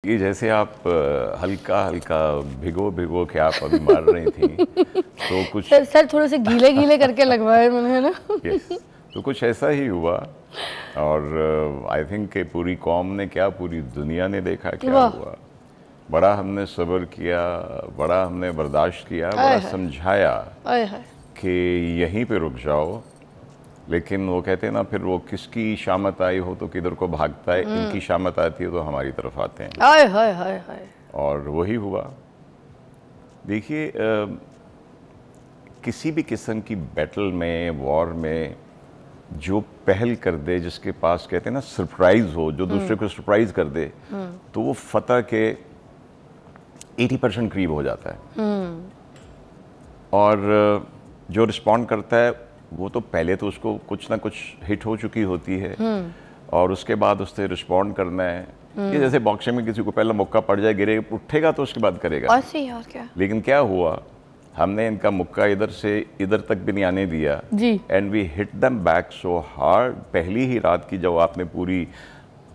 ये जैसे आप हल्का हल्का भिगो भिगो के आप अभी मार रही थी तो कुछ सर थोड़े से गीले गीले करके लगवाए मैंने, है ना? यस, तो कुछ ऐसा ही हुआ। और आई थिंक कि पूरी कौम ने क्या, पूरी दुनिया ने देखा क्या हुआ। बड़ा हमने सब्र किया, बड़ा हमने बर्दाश्त किया, बड़ा समझाया कि यहीं पे रुक जाओ, लेकिन वो कहते हैं ना, फिर वो किसकी शामत आई हो तो किधर को भागता है, इनकी शामत आती है तो हमारी तरफ आते हैं। आए हाय हाय हाय। और वही हुआ। देखिए किसी भी किस्म की बैटल में, वॉर में जो पहल कर दे, जिसके पास कहते हैं ना सरप्राइज हो, जो दूसरे को सरप्राइज कर दे, तो वो फतह के 80% करीब हो जाता है। और जो रिस्पॉन्ड करता है वो तो पहले तो उसको कुछ ना कुछ हिट हो चुकी होती है और उसके बाद उससे रिस्पॉन्ड करना है। ये जैसे बॉक्सिंग में किसी को पहला मौका पड़ जाए, गिरे उठेगा तो उसके बाद करेगा। ऐसे ही और क्या। लेकिन क्या हुआ, हमने इनका मुक्का इधर से इधर तक भी नहीं आने दिया and we hit them back so hard. पहली ही रात की जब आपने पूरी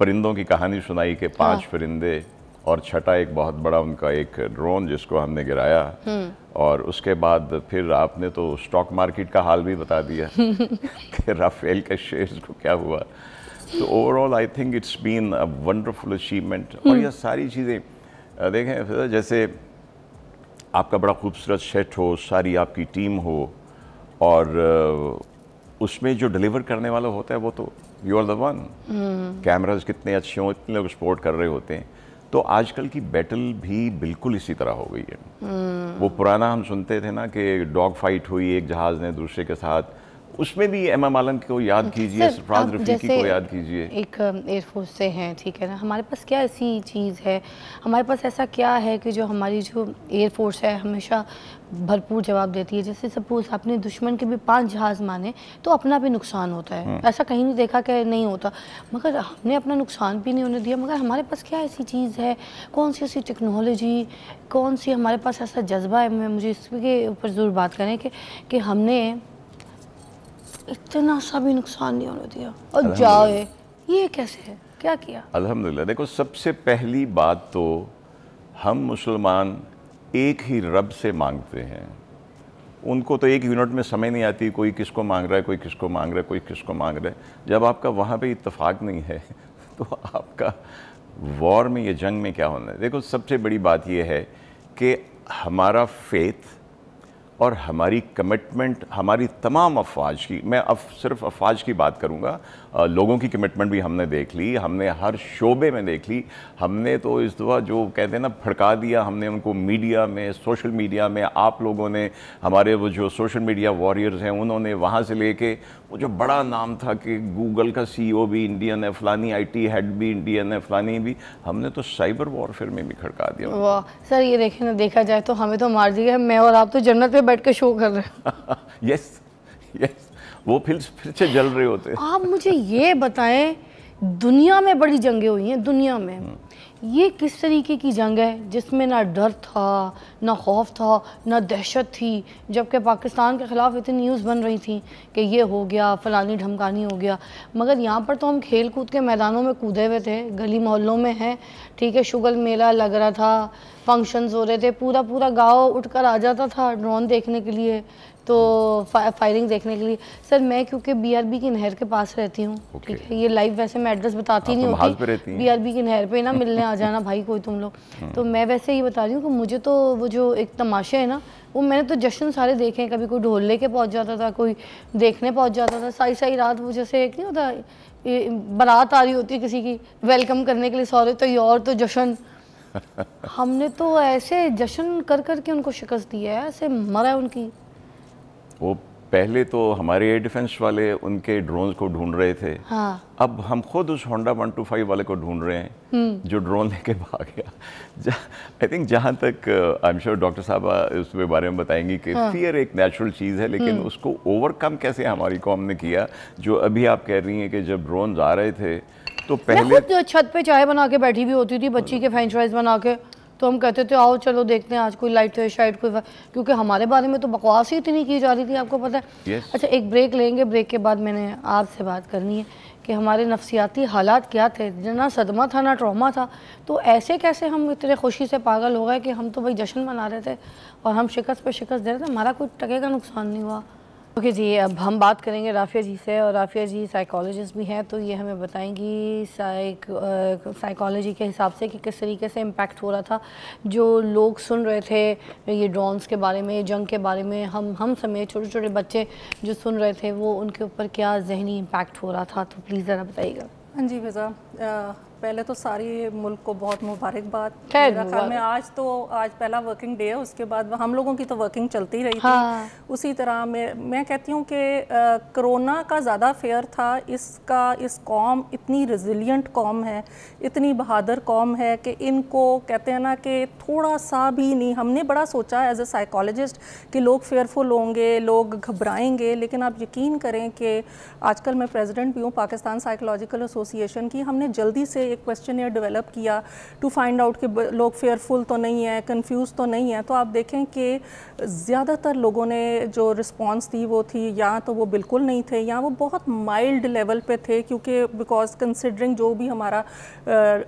परिंदों की कहानी सुनाई कि 5 परिंदे और छठा एक बहुत बड़ा उनका एक ड्रोन जिसको हमने गिराया, और उसके बाद फिर आपने तो स्टॉक मार्केट का हाल भी बता दिया कि राफेल के शेयर्स को क्या हुआ। तो overall I think it's been a wonderful achievement. और ये सारी चीज़ें देखें, जैसे आपका बड़ा खूबसूरत सेट हो, सारी आपकी टीम हो, और उसमें जो डिलीवर करने वाला होता है वो तो you are the one. Cameras कितने अच्छे हों, इतने लोग सपोर्ट कर रहे होते हैं। तो आजकल की बैटल भी बिल्कुल इसी तरह हो गई है। वो पुराना हम सुनते थे ना कि डॉग फाइट हुई एक जहाज़ ने दूसरे के साथ, उसमें भी एम आलम को याद कीजिए, सरफराज रफीकी को याद कीजिए। एक एयरफोर्स से हैं, ठीक है ना, हमारे पास क्या ऐसी चीज़ है, हमारे पास ऐसा क्या है कि जो हमारी जो एयरफोर्स है हमेशा भरपूर जवाब देती है। जैसे सपोज आपने दुश्मन के भी 5 जहाज़ माने तो अपना भी नुकसान होता है, ऐसा कहीं नहीं देखा कि नहीं होता, मगर हमने अपना नुकसान भी नहीं होने दिया। मगर हमारे पास क्या ऐसी चीज़ है, कौन सी ऐसी टेक्नोलॉजी, कौन सी हमारे पास ऐसा जज्बा है, मैं मुझे इसके ऊपर ज़रूर बात करें कि हमने इतना सा भी नुकसान नहीं होने दिया और जाए, ये कैसे है, क्या किया? अल्हम्दुलिल्लाह। देखो, सबसे पहली बात तो हम मुसलमान एक ही रब से मांगते हैं। उनको तो एक यूनिट में समझ नहीं आती कोई किसको मांग रहा है, कोई किसको मांग रहा है, कोई किसको मांग रहा है। जब आपका वहाँ पे इत्तेफाक नहीं है तो आपका वॉर में, ये जंग में क्या होना है। देखो, सबसे बड़ी बात ये है कि हमारा फेथ और हमारी कमिटमेंट, हमारी तमाम अफवाज की, मैं अब सिर्फ अफवाज की बात करूँगा, लोगों की कमिटमेंट भी हमने देख ली, हमने हर शोबे में देख ली। हमने तो इस दफ़ा जो कहते हैं ना भड़का दिया, हमने उनको मीडिया में, सोशल मीडिया में, आप लोगों ने, हमारे वो जो सोशल मीडिया वॉरियर्स हैं उन्होंने, वहाँ से लेके वो जो बड़ा नाम था कि गूगल का CEO भी इंडियन है, फलानी IT हेड भी इंडियन है, फलानी भी, हमने तो साइबर वॉरफेयर में भी खड़का दिया। वाह सर, ये देखें ना, देखा जाए तो हमें तो मार दिया, मैं और आप तो जन्नत में बैठ के शो कर रहे हैं। यस यस, वो फिर से जल रहे होते हैं। आप मुझे ये बताएं, दुनिया में बड़ी जंगें हुई हैं दुनिया में, ये किस तरीके की जंग है जिसमें ना डर था, ना खौफ था, ना दहशत थी, जबकि पाकिस्तान के ख़िलाफ़ इतनी न्यूज़ बन रही थी कि ये हो गया, फलानी ढमकानी हो गया। मगर यहाँ पर तो हम खेल कूद के मैदानों में कूदे हुए थे, गली मोहल्लों में हैं, ठीक है, शुगल मेला लग रहा था, फंक्शंस हो रहे थे, पूरा पूरा गाँव उठकर आ जाता था ड्रोन देखने के लिए, तो फायरिंग देखने के लिए। सर मैं क्योंकि BRB की नहर के पास रहती हूँ, ठीक है, ये लाइव वैसे मैं एड्रेस बताती नहीं होती, BRB की नहर पे ना मिलने आ जाना भाई कोई तुम लोग। तो मैं वैसे ही बता रही हूँ कि मुझे तो वो जो एक तमाशे है ना, वो मैंने तो जश्न सारे देखे हैं। कभी कोई ढोल लेके पहुँच जाता था, कोई देखने पहुँच जाता था, सारी सारी रात वो जैसे एक नहीं होता, बारात आ रही होती है किसी की, वेलकम करने के लिए सौरे तो ये और तो जश्न। हमने तो ऐसे जश्न कर करके उनको शिकस्त दी है, ऐसे मरा है उनकी। वो पहले तो हमारे एयर डिफेंस वाले उनके ड्रोन्स को ढूंढ रहे थे, अब हम खुद उस होंडा 125 वाले को ढूंढ रहे हैं जो ड्रोन लेके भाग गया। आई थिंक जहाँ तक आई एम श्योर डॉक्टर साहब उसके बारे में बताएंगी कि फियर एक नेचुरल चीज़ है, लेकिन उसको ओवरकम कैसे हमारी कौम ने किया। जो अभी आप कह रही हैं कि जब ड्रोन आ रहे थे तो पहले खुद छत पे चाय बना के बैठी भी होती थी बच्ची के फ्रेंच फ्राइज बना के, तो हम कहते थे आओ चलो देखते हैं आज कोई लाइट है शायद कोई, क्योंकि हमारे बारे में तो बकवास ही इतनी की जा रही थी, आपको पता है। yes. अच्छा एक ब्रेक लेंगे, ब्रेक के बाद मैंने आपसे बात करनी है कि हमारे नफ्सियाती हालात क्या थे, ना सदमा था ना ट्रॉमा था, तो ऐसे कैसे हम इतने खुशी से पागल हो गए कि हम तो भाई जश्न मना रहे थे और हम शिकस्त पे शिकस्त दे रहे थे, हमारा कोई टके का नुकसान नहीं हुआ। ओके जी, अब हम बात करेंगे राफिया जी से, और राफिया जी साइकोलॉजिस्ट भी हैं, तो ये हमें बताएंगी साइकोलॉजी के हिसाब से कि किस तरीके से इम्पैक्ट हो रहा था। जो लोग सुन रहे थे ये ड्रोन्स के बारे में, जंग के बारे में, हम समेत छोटे छोटे बच्चे जो सुन रहे थे, वो उनके ऊपर क्या जहनी इम्पैक्ट हो रहा था, तो प्लीज़ ज़रा बताइएगा। हाँ जी फिज़ा, पहले तो सारी मुल्क को बहुत मुबारकबाद। मेरा ख्याल में आज पहला वर्किंग डे है, उसके बाद हम लोगों की तो वर्किंग चलती रही थी। उसी तरह मैं कहती हूँ कि कोरोना का ज़्यादा फेयर था। इस कौम इतनी रेजिलिएंट कौम है, इतनी बहादुर कौम है कि इनको कहते हैं ना कि थोड़ा सा भी नहीं, हमने बड़ा सोचा एज ए साइकोलॉजिस्ट कि लोग फेयरफुल होंगे, लोग घबराएंगे, लेकिन आप यकीन करें कि आजकल मैं प्रेसिडेंट भी हूँ पाकिस्तान साइकोलॉजिकल एसोसिएशन की। हमने जल्दी से एक क्वेश्चनर डेवलप किया टू फाइंड आउट कि लोग फेयरफुल तो नहीं है, कंफ्यूज तो नहीं है। तो आप देखें कि ज़्यादातर लोगों ने जो रिस्पांस दी वो थी या तो वो बिल्कुल नहीं थे या वो बहुत माइल्ड लेवल पे थे, क्योंकि बिकॉज कंसिडरिंग जो भी हमारा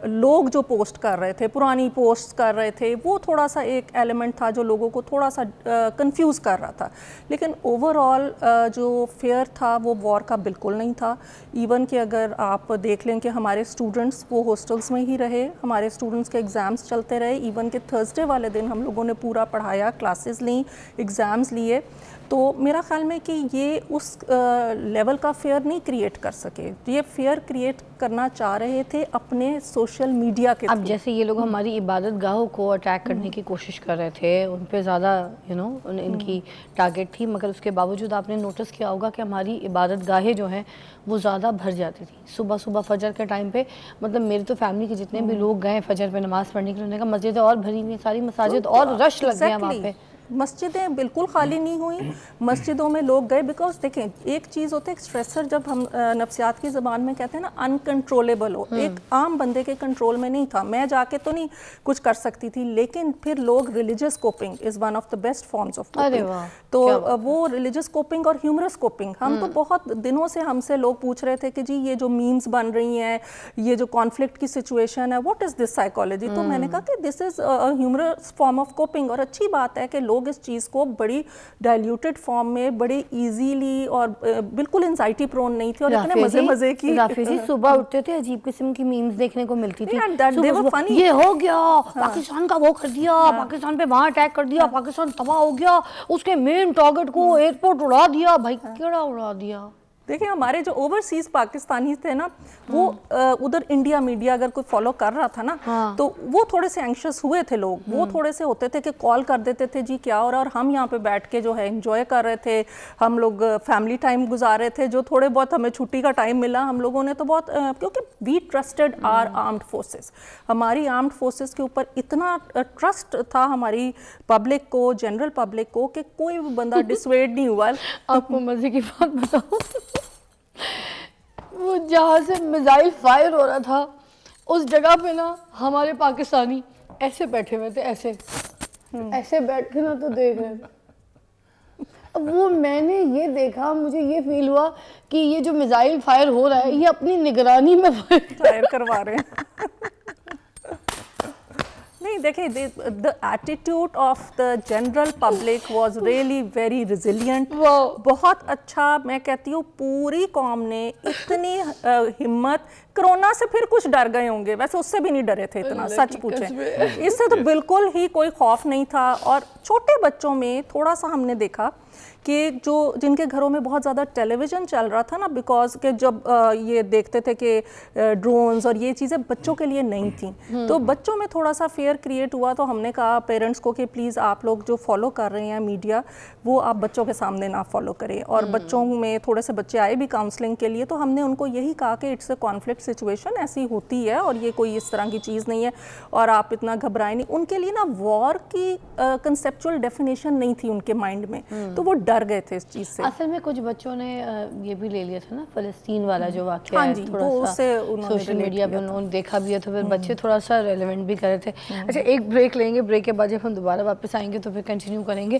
लोग जो पोस्ट कर रहे थे, पुरानी पोस्ट कर रहे थे, वो थोड़ा सा एक एलिमेंट था जो लोगों को थोड़ा सा कंफ्यूज कर रहा था। लेकिन ओवरऑल जो फेयर था वो वॉर का बिल्कुल नहीं था। इवन कि अगर आप देख लें कि हमारे स्टूडेंट्स वो हॉस्टल्स में ही रहे, हमारे स्टूडेंट्स के एग्ज़ाम्स चलते रहे। इवन कि थर्सडे वाले दिन हम लोगों ने पूरा पढ़ाया, क्लासेस ली, एग्ज़ाम्स लिए। तो मेरा ख्याल में कि ये उस लेवल का फेयर नहीं क्रिएट कर सके। ये फेयर क्रिएट करना चाह रहे थे अपने सोशल मीडिया के। अब जैसे ये लोग हमारी इबादत गाहों को अटैक करने की कोशिश कर रहे थे, उन पे ज़्यादा इनकी टारगेट थी, मगर उसके बावजूद आपने नोटिस किया होगा कि हमारी इबादत गाहें जो हैं वो ज़्यादा भर जाती थी। सुबह सुबह फजर के टाइम पे, मतलब मेरी तो फैमिली के जितने भी लोग गए फजर पे नमाज़ पढ़ने के लिए, उन्होंने कहा मस्जिदें और भरी हुई, सारी मसाजिद और रश लग गया वहाँ पे। मस्जिदें बिल्कुल खाली नहीं हुई, मस्जिदों में लोग गए। बिकॉज देखें, एक चीज़ होती है स्ट्रेसर, जब हम नफ्सियात की ज़बान में कहते हैं ना अनकंट्रोलेबल हो, एक आम बंदे के कंट्रोल में नहीं था। मैं जाके तो नहीं कुछ कर सकती थी, लेकिन फिर लोग religious coping is one of the best forms of coping. तो वो रिलीजियस कोपिंग और ह्यूमरस कोपिंग, हम तो बहुत दिनों से हमसे लोग पूछ रहे थे कि जी ये जो मीम्स बन रही हैं, ये जो कॉन्फ्लिक्ट की सिचुएशन है, व्हाट इज़ दिस साइकोलॉजी। तो मैंने कहा कि this is a humorous form of coping. और अच्छी बात है कि लोग इस चीज़ को बड़ी डाइल्यूटेड फॉर्म में, बड़ी इजीली और बिल्कुल एंजाइटी प्रोन नहीं थी और इतने मजे की। राफी जी सुबह उठते थे, अजीब किस्म की मीम्स देखने को मिलती थी। फनी, ये हो गया, पाकिस्तान का वो कर दिया, पाकिस्तान पे वहां अटैक कर दिया, पाकिस्तान तबाह हो गया, उसके मेन टारगेट को एयरपोर्ट उड़ा दिया। भाई केड़ा उड़ा दिया? देखिए, हमारे जो ओवरसीज पाकिस्तानी थे ना, वो उधर इंडिया मीडिया अगर कोई फॉलो कर रहा था ना, तो वो थोड़े से एंग्शियस हुए थे लोग। वो थोड़े से होते थे कि कॉल कर देते थे जी क्या हो रहा है, और हम यहाँ पे बैठ के जो है एंजॉय कर रहे थे। हम लोग फैमिली टाइम गुजार रहे थे, जो थोड़े बहुत हमें छुट्टी का टाइम मिला हम लोगों ने तो बहुत, क्योंकि we trusted are armed forces. हमारी आर्म्ड फोर्सेस के ऊपर इतना ट्रस्ट था हमारी पब्लिक को, जनरल पब्लिक को, कि कोई भी बंदा डिसवेड नहीं हुआ। आपको मजे की बात बताऊं, वो जहाँ से मिसाइल फायर हो रहा था उस जगह पे ना हमारे पाकिस्तानी ऐसे बैठे हुए थे, ऐसे बैठ के ना तो देख रहे थे। अब वो मैंने ये देखा, मुझे ये फील हुआ कि ये जो मिसाइल फायर हो रहा है ये अपनी निगरानी में फायर करवा रहे हैं। नहीं, देखिए, the attitude of the general public was really very resilient. बहुत अच्छा। मैं कहती हूँ पूरी कौम ने इतनी हिम्मत, कोरोना से फिर कुछ डर गए होंगे, वैसे उससे भी नहीं डरे थे इतना, सच पूछें इससे तो बिल्कुल ही कोई खौफ नहीं था। और छोटे बच्चों में थोड़ा सा हमने देखा कि जो जिनके घरों में बहुत ज़्यादा टेलीविज़न चल रहा था ना, बिकॉज के जब ये देखते थे कि ड्रोन्स और ये चीज़ें बच्चों के लिए नहीं थी, तो बच्चों में थोड़ा सा फेयर क्रिएट हुआ। तो हमने कहा पेरेंट्स को कि प्लीज़ आप लोग जो फॉलो कर रहे हैं मीडिया, वो आप बच्चों के सामने ना फॉलो करें। और बच्चों में थोड़े से बच्चे आए भी काउंसलिंग के लिए, तो हमने उनको यही कहा कि इट्स अ कॉन्फ्लिक्ट सिचुएशन, ऐसी होती है और ये कोई इस तरह की चीज़ नहीं है और आप इतना घबराए नहीं। उनके लिए ना वॉर की कंसेप्चुअल डेफिनेशन नहीं थी उनके माइंड में, तो वो डर गए थे इस चीज़ से। असल में कुछ बच्चों ने ये भी ले लिया था ना, फ़लस्तीन वाला जो वाक़या है, थोड़ा सा सोशल मीडिया पे उन्होंने देखा भी है, तो फिर बच्चे थोड़ा सा रेलेवेंट भी कर रहे थे। अच्छा, एक ब्रेक लेंगे, ब्रेक के बाद जब हम दोबारा वापस आएंगे तो फिर कंटिन्यू करेंगे।